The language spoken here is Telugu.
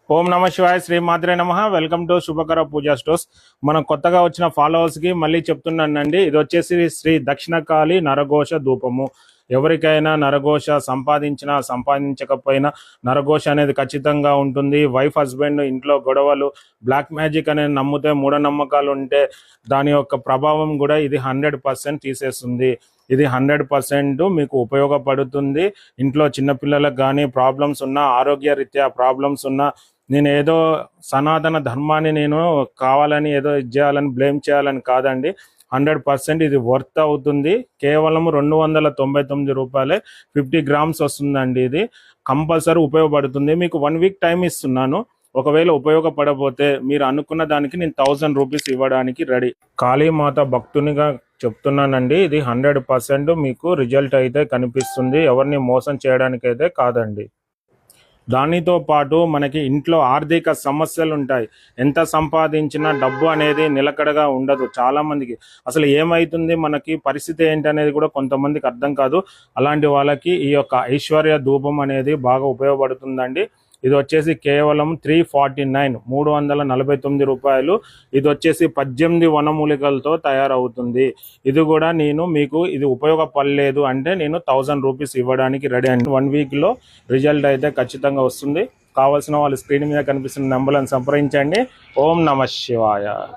ఓం నమ శివాయ శ్రీ మాత్రే నమ. Welcome to Shubhakara Puja stores. మనం కొత్తగా వచ్చిన ఫాలోవర్స్ కి మళ్ళీ చెప్తున్నానండి, ఇది వచ్చేసి శ్రీ దక్షిణకాళి నరఘోష ధూపము. ఎవరికైనా నరఘోష సంపాదించినా సంపాదించకపోయినా నరఘోష అనేది ఖచ్చితంగా ఉంటుంది. వైఫ్ హస్బెండ్ ఇంట్లో గొడవలు, బ్లాక్ మ్యాజిక్ అనేది నమ్మితే, మూఢనమ్మకాలు ఉంటే దాని యొక్క ప్రభావం కూడా ఇది 100% తీసేస్తుంది. ఇది 100% మీకు ఉపయోగపడుతుంది. ఇంట్లో చిన్నపిల్లలకు కానీ ప్రాబ్లమ్స్ ఉన్నా, ఆరోగ్య రీత్యా ప్రాబ్లమ్స్ ఉన్నా, నేను ఏదో సనాతన ధర్మాన్ని నేను కావాలని ఏదో ఇది చేయాలని బ్లేమ్ చేయాలని కాదండి. 100% ఇది వర్త్ అవుతుంది. కేవలం 299 రూపాయలే 50 గ్రామ్స్ వస్తుందండి. ఇది కంపల్సరీ ఉపయోగపడుతుంది. మీకు 1 వీక్ టైం ఇస్తున్నాను. ఒకవేళ ఉపయోగపడకపోతే మీరు అనుకున్న దానికి నేను 1000 రూపీస్ ఇవ్వడానికి రెడీ. కాళీమాత భక్తునిగా చెప్తున్నానండి. ఇది 100% మీకు రిజల్ట్ అయితే కనిపిస్తుంది. ఎవరిని మోసం చేయడానికి అయితే కాదండి. దానితో పాటు మనకి ఇంట్లో ఆర్థిక సమస్యలు ఉంటాయి. ఎంత సంపాదించినా డబ్బు అనేది నిలకడగా ఉండదు. చాలామందికి అసలు ఏమవుతుంది, మనకి పరిస్థితి ఏంటి అనేది కూడా కొంతమందికి అర్థం కాదు. అలాంటి వాళ్ళకి ఈ యొక్క ఐశ్వర్య ధూపం అనేది బాగా ఉపయోగపడుతుందండి. ఇది వచ్చేసి కేవలం 349 రూపాయలు. ఇది వచ్చేసి 18 వనమూలికలతో తయారవుతుంది. ఇది కూడా నేను మీకు ఇది ఉపయోగపడలేదు అంటే నేను 1000 రూపీస్ ఇవ్వడానికి రెడీ అండి. 1 వీక్లో రిజల్ట్ అయితే ఖచ్చితంగా వస్తుంది. కావాల్సిన వాళ్ళు స్క్రీన్ మీద కనిపిస్తున్న నెంబర్లను సంప్రదించండి. ఓం నమ శివాయ.